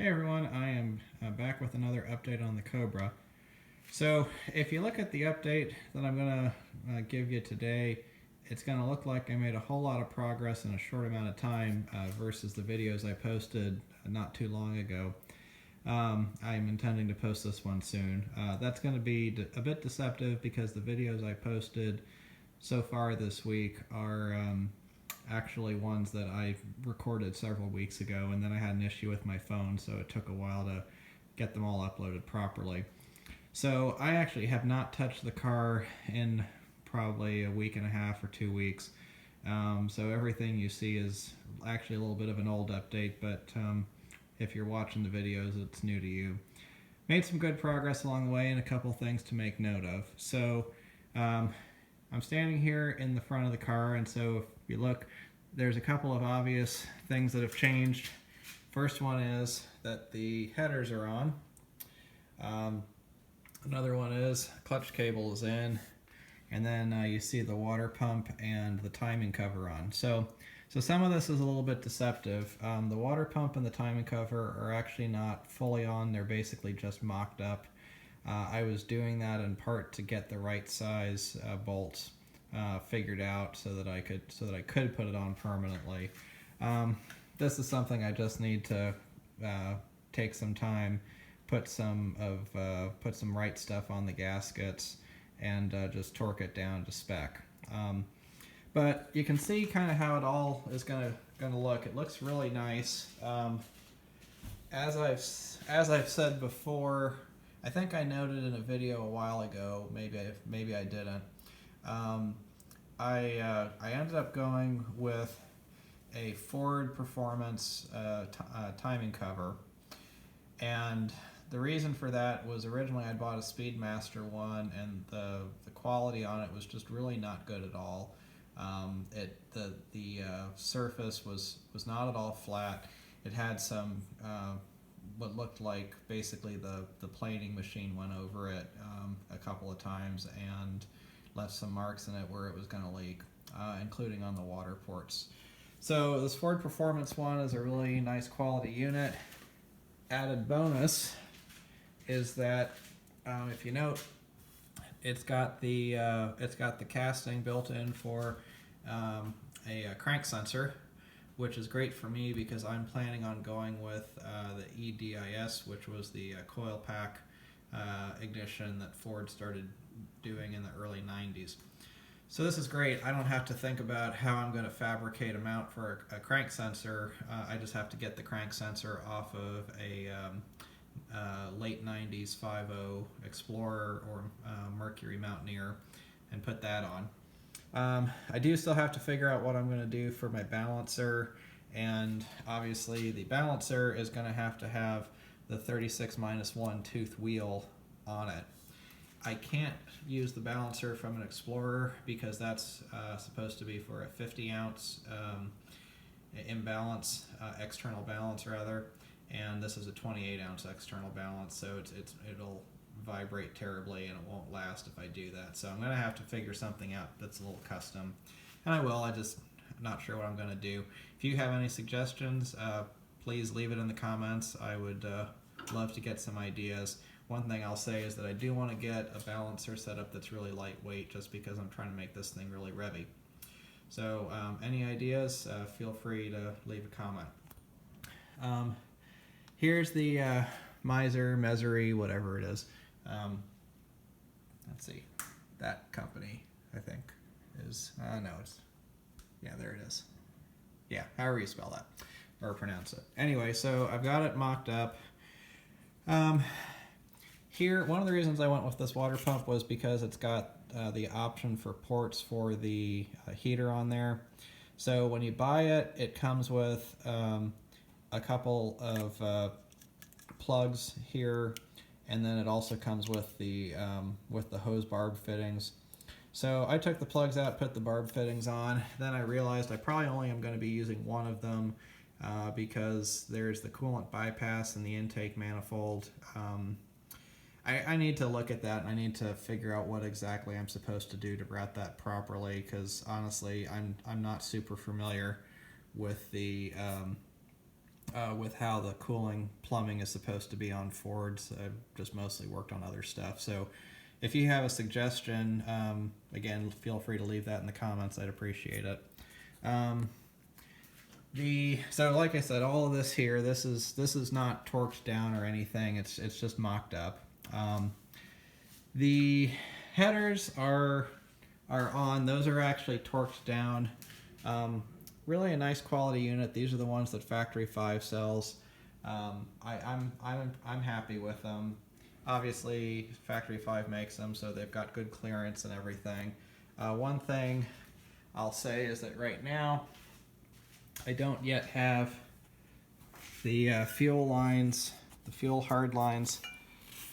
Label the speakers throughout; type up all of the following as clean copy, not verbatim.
Speaker 1: Hey everyone, I am back with another update on the Cobra. So if you look at the update that I'm going to give you today, it's going to look like I made a whole lot of progress in a short amount of time versus the videos I posted not too long ago. I'm intending to post this one soon. That's going to be a bit deceptive because the videos I posted so far this week are actually ones that I recorded several weeks ago, and then I had an issue with my phone, so it took a while to get them all uploaded properly. So I actually have not touched the car in probably a week and a half or 2 weeks. So everything you see is actually a little bit of an old update, but if you're watching the videos, it's new to you. Made some good progress along the way and a couple things to make note of. So I'm standing here in the front of the car, and so if you look, there's a couple of obvious things that have changed. First one is that the headers are on. Another one is clutch cable is in, and then you see the water pump and the timing cover on. So some of this is a little bit deceptive. The water pump and the timing cover are actually not fully on. They're basically just mocked up. I was doing that in part to get the right size bolts figured out so that I could put it on permanently. This is something I just need to take some time, put some right stuff on the gaskets, and just torque it down to spec. But you can see kind of how it all is gonna look. It looks really nice. As I've said before, I think I noted in a video a while ago, maybe I didn't. I ended up going with a Ford Performance timing cover, and the reason for that was originally I bought a Speedmaster one, and the quality on it was just really not good at all. The surface was not at all flat. It had some what looked like basically the planing machine went over it a couple of times and left some marks in it where it was going to leak, including on the water ports. So this Ford Performance one is a really nice quality unit. Added bonus is that if you note, it's got the casting built in for a crank sensor, which is great for me because I'm planning on going with the EDIS, which was the coil pack ignition that Ford started doing in the early 90s. So this is great. I don't have to think about how I'm going to fabricate a mount for a crank sensor. I just have to get the crank sensor off of a late 90s 5.0 Explorer or Mercury Mountaineer and put that on. I do still have to figure out what I'm going to do for my balancer, and obviously the balancer is going to have the 36-1 tooth wheel on it. I can't use the balancer from an Explorer because that's supposed to be for a 50-ounce imbalance, external balance rather, and this is a 28-ounce external balance, so it'll vibrate terribly and it won't last if I do that. So I'm going to have to figure something out that's a little custom, and I will. I'm not sure what I'm going to do. If you have any suggestions, please leave it in the comments. I would love to get some ideas. One thing I'll say is that I do want to get a balancer setup that's really lightweight, just because I'm trying to make this thing really revvy. So any ideas, feel free to leave a comment. Here's the Misery, whatever it is. Let's see, that company, I think, is, no, there it is. Yeah, however you spell that, or pronounce it. Anyway, so I've got it mocked up. Here, one of the reasons I went with this water pump was because it's got the option for ports for the heater on there. So when you buy it, it comes with a couple of plugs here, and then it also comes with the hose barb fittings. So I took the plugs out, put the barb fittings on, then I realized I probably only am going to be using one of them because there's the coolant bypass and the intake manifold. I need to look at that, and I need to figure out what exactly I'm supposed to do to route that properly, because honestly I'm not super familiar with the with how the cooling plumbing is supposed to be on Fords. I've just mostly worked on other stuff. So if you have a suggestion, again, feel free to leave that in the comments. I'd appreciate it. So like I said, all of this here, this is not torqued down or anything. It's just mocked up. The headers are on. Those are actually torqued down. Really a nice quality unit. These are the ones that Factory 5 sells. I'm happy with them. Obviously, Factory 5 makes them, so they've got good clearance and everything. One thing I'll say is that right now, I don't yet have the fuel lines, the fuel hard lines.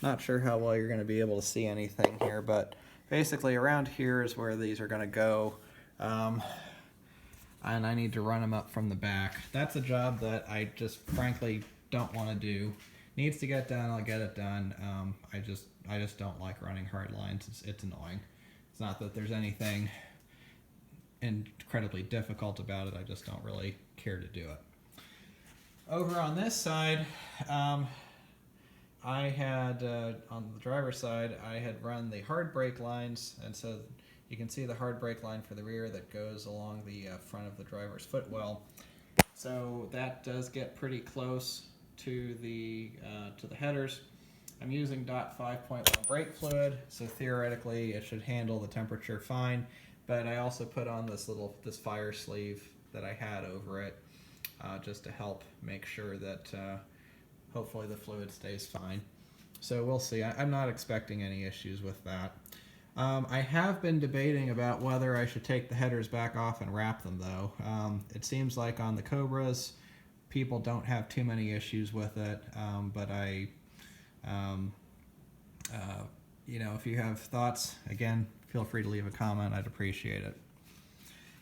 Speaker 1: Not sure how well you're going to be able to see anything here, but basically around here is where these are going to go. And I need to run them up from the back. That's a job that I just frankly don't want to do. Needs to get done, I'll get it done. I just don't like running hard lines. It's annoying. It's not that there's anything incredibly difficult about it, I just don't really care to do it. Over on this side, I had, on the driver's side, I had run the hard brake lines, and so you can see the hard brake line for the rear that goes along the front of the driver's footwell. So that does get pretty close to the headers. I'm using DOT 5.1 brake fluid, so theoretically it should handle the temperature fine. But I also put on this fire sleeve that I had over it, just to help make sure that hopefully the fluid stays fine. So we'll see. I'm not expecting any issues with that. I have been debating about whether I should take the headers back off and wrap them, though. It seems like on the Cobras, people don't have too many issues with it, but if you have thoughts, again, feel free to leave a comment. I'd appreciate it.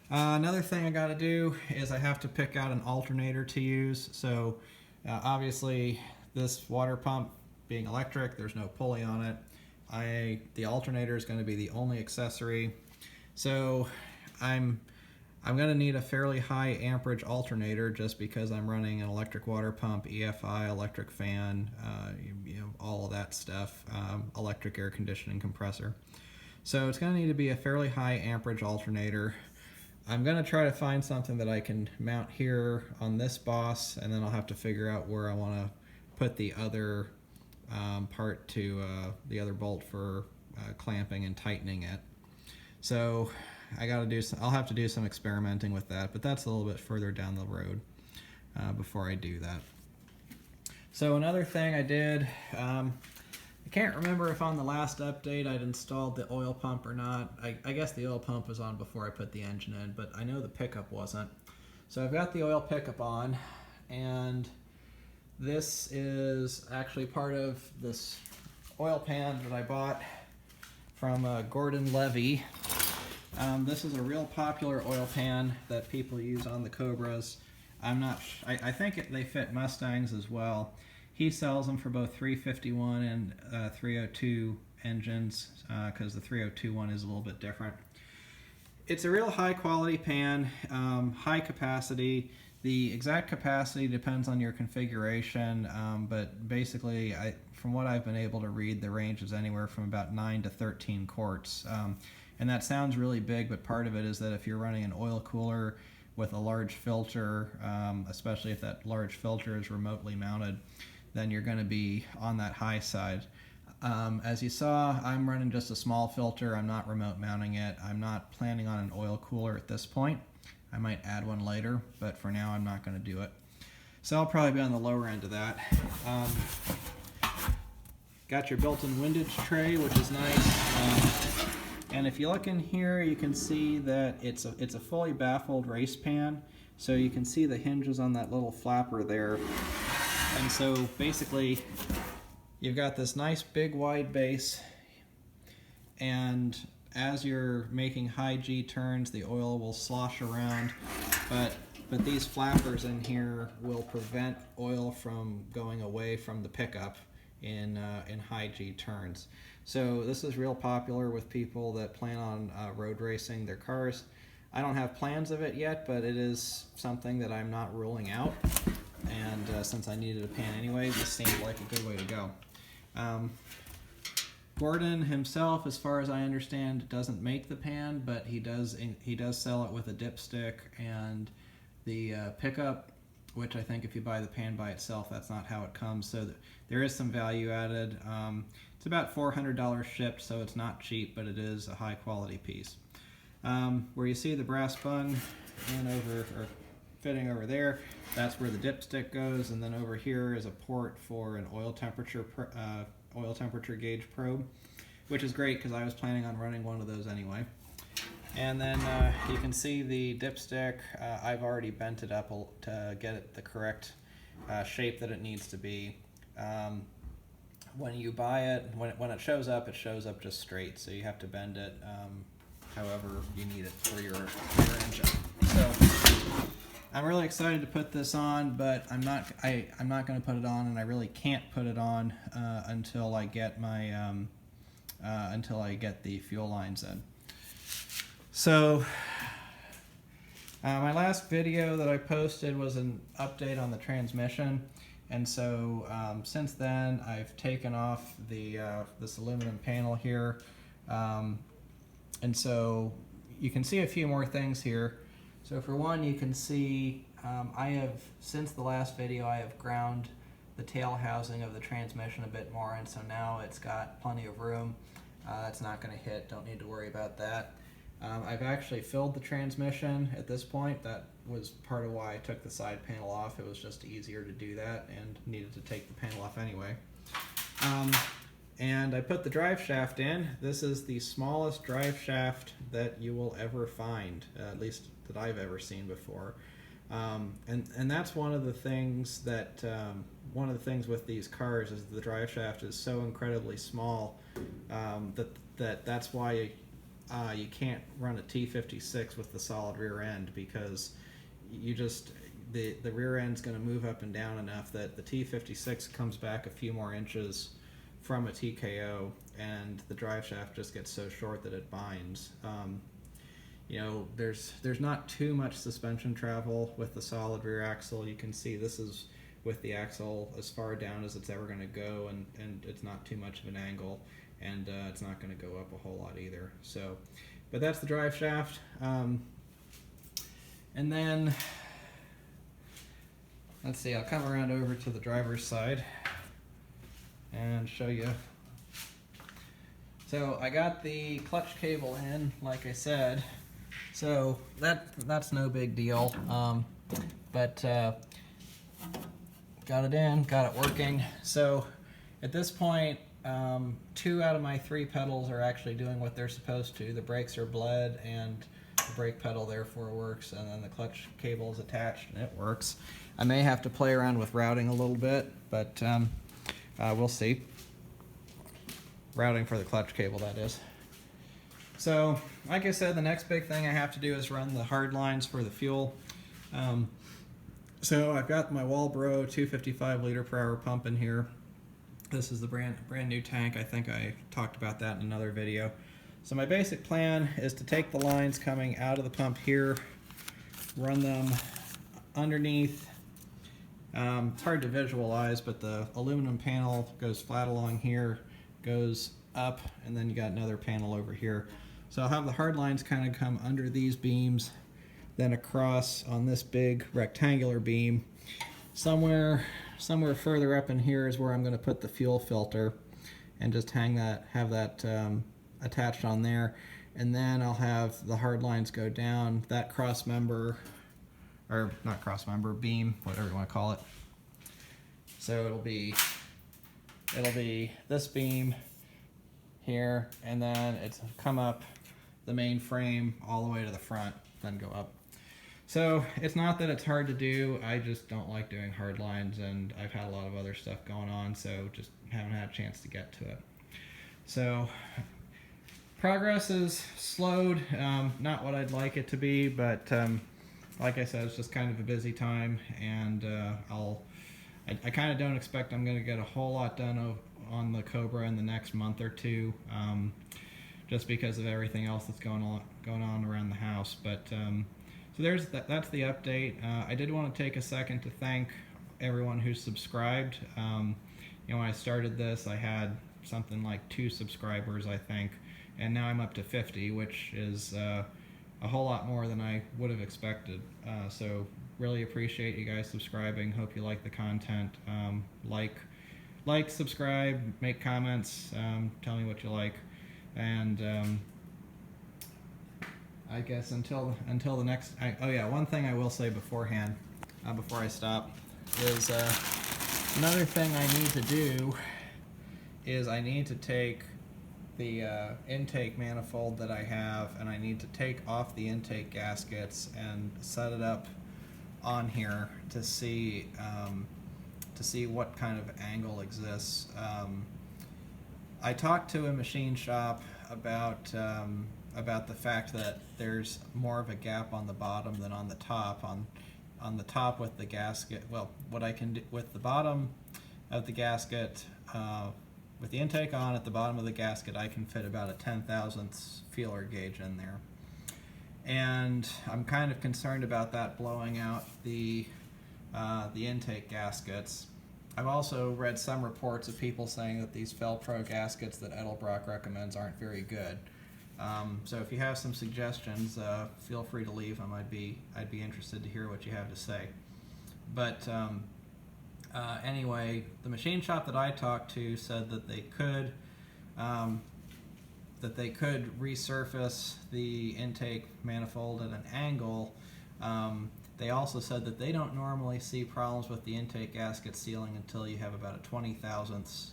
Speaker 1: Another thing I got to do is I have to pick out an alternator to use. So obviously this water pump being electric, there's no pulley on it. The alternator is going to be the only accessory. So I'm going to need a fairly high amperage alternator just because I'm running an electric water pump, EFI, electric fan, all of that stuff, electric air conditioning compressor. So it's going to need to be a fairly high amperage alternator. I'm going to try to find something that I can mount here on this boss, and then I'll have to figure out where I want to put the other part to the other bolt for clamping and tightening it. So I'll have to do some experimenting with that, but that's a little bit further down the road before I do that. So another thing I did, I can't remember if on the last update I'd installed the oil pump or not. I guess the oil pump was on before I put the engine in, but I know the pickup wasn't. So I've got the oil pickup on, and this is actually part of this oil pan that I bought from Gordon Levy. This is a real popular oil pan that people use on the Cobras. I think they fit Mustangs as well. He sells them for both 351 and 302 engines, because the 302 one is a little bit different. It's a real high quality pan, high capacity. The exact capacity depends on your configuration, but basically, from what I've been able to read, the range is anywhere from about 9 to 13 quarts. And that sounds really big, but part of it is that if you're running an oil cooler with a large filter, especially if that large filter is remotely mounted, then you're going to be on that high side. As you saw, I'm running just a small filter. I'm not remote mounting it. I'm not planning on an oil cooler at this point. I might add one later, but for now I'm not going to do it. So I'll probably be on the lower end of that. Got your built-in windage tray, which is nice. And if you look in here, you can see that it's a fully baffled race pan. So you can see the hinges on that little flapper there. And so basically, you've got this nice big wide base, and as you're making high G turns, the oil will slosh around, but these flappers in here will prevent oil from going away from the pickup in high G turns. So this is real popular with people that plan on road racing their cars. I don't have plans of it yet, but it is something that I'm not ruling out. and since I needed a pan anyway, this seemed like a good way to go. Gordon himself, as far as I understand, doesn't make the pan, but he does sell it with a dipstick and the pickup, which I think if you buy the pan by itself, that's not how it comes. So there is some value added. It's about $400 shipped, so it's not cheap, but it is a high quality piece. Where you see the brass bung fitting over there, that's where the dipstick goes, and then over here is a port for an oil temperature gauge probe, which is great because I was planning on running one of those anyway. And then you can see the dipstick. I've already bent it up to get it the correct shape that it needs to be. When you buy it, when it shows up just straight, so you have to bend it however you need it for your engine. So I'm really excited to put this on, but I'm not going to put it on, and I really can't put it on until I get my the fuel lines in. So my last video that I posted was an update on the transmission, and so since then I've taken off this aluminum panel here, and so you can see a few more things here. So for one, you can see since the last video, I have ground the tail housing of the transmission a bit more, and so now it's got plenty of room. It's not going to hit, don't need to worry about that. I've actually filled the transmission at this point. That was part of why I took the side panel off. It was just easier to do that and needed to take the panel off anyway. And I put the drive shaft in. This is the smallest drive shaft that you will ever find, at least that I've ever seen before. And that's one of the things with these cars is the drive shaft is so incredibly small that's why you can't run a T56 with the solid rear end, because the rear end's going to move up and down enough that the T56 comes back a few more inches from a TKO, and the drive shaft just gets so short that it binds. You know, there's not too much suspension travel with the solid rear axle. You can see this is with the axle as far down as it's ever going to go, and it's not too much of an angle, and it's not going to go up a whole lot either. So, but that's the drive shaft. And then, let's see, I'll come around over to the driver's side and show you. So I got the clutch cable in, like I said, so that's no big deal, but got it in, got it working. So at this point, 2 out of my 3 pedals are actually doing what they're supposed to. The brakes are bled, and the brake pedal therefore works, and then the clutch cable is attached and it works. I may have to play around with routing a little bit, but we'll see. Routing for the clutch cable, that is. So, like I said, the next big thing I have to do is run the hard lines for the fuel. So I've got my Walbro 255 liter per hour pump in here. This is the brand new tank. I think I talked about that in another video. So my basic plan is to take the lines coming out of the pump here, run them underneath. It's hard to visualize, but the aluminum panel goes flat along here, goes up, and then you got another panel over here. So I'll have the hard lines kind of come under these beams, then across on this big rectangular beam. Somewhere further up in here is where I'm going to put the fuel filter, and just have that attached on there. And then I'll have the hard lines go down that cross member, or not cross member, beam, whatever you want to call it. So it'll be this beam here, and then it's come up the main frame all the way to the front, then go up. So it's not that it's hard to do, I just don't like doing hard lines, and I've had a lot of other stuff going on, so just haven't had a chance to get to it. So progress is slowed, not what I'd like it to be, but like I said, it's just kind of a busy time, and I kind of don't expect I'm going to get a whole lot done on the Cobra in the next month or two, just because of everything else that's going on around the house. But so that's the update. I did want to take a second to thank everyone who's subscribed. You know, when I started this, I had something like 2 subscribers, I think, and now I'm up to 50, which is a whole lot more than I would have expected. So really appreciate you guys subscribing. Hope you like the content. Like, subscribe, make comments, tell me what you like, and I guess until the next. Oh yeah, one thing I will say beforehand, before I stop, is another thing I need to do is I need to take the intake manifold that I have, and I need to take off the intake gaskets and set it up on here to see what kind of angle exists. I talked to a machine shop about the fact that there's more of a gap on the bottom than on the top. On the top with the gasket, well, what I can do with the bottom of the gasket, with the intake on at the bottom of the gasket, I can fit about a 10,000th feeler gauge in there. And I'm kind of concerned about that blowing out the intake gaskets. I've also read some reports of people saying that these Fel-Pro gaskets that Edelbrock recommends aren't very good. So if you have some suggestions, feel free to leave them. I'd be interested to hear what you have to say. But anyway, the machine shop that I talked to said that they could resurface the intake manifold at an angle. They also said that they don't normally see problems with the intake gasket sealing until you have about a 20,000th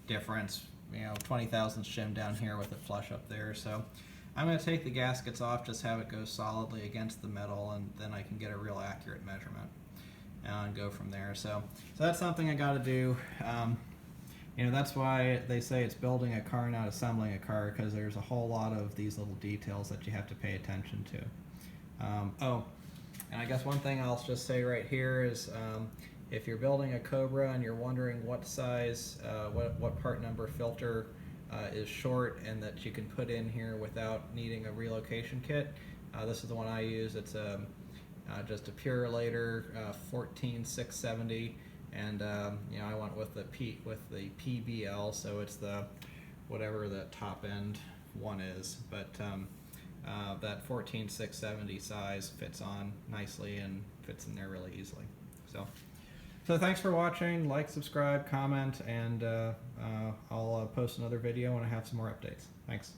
Speaker 1: difference. You know, 20,000th shim down here with it flush up there. So I'm going to take the gaskets off, just have it go solidly against the metal, and then I can get a real accurate measurement and go from there. So that's something I got to do. You know, that's why they say it's building a car, not assembling a car, because there's a whole lot of these little details that you have to pay attention to. Oh, and I guess one thing I'll just say right here is if you're building a Cobra and you're wondering what size, what part number filter is short and that you can put in here without needing a relocation kit, this is the one I use. It's just a Purolator 14670, and you know, I went with the PBL, so it's the whatever the top end one is, but that 14670 size fits on nicely and fits in there really easily. So thanks for watching. Like, subscribe, comment, and I'll post another video when I have some more updates. Thanks.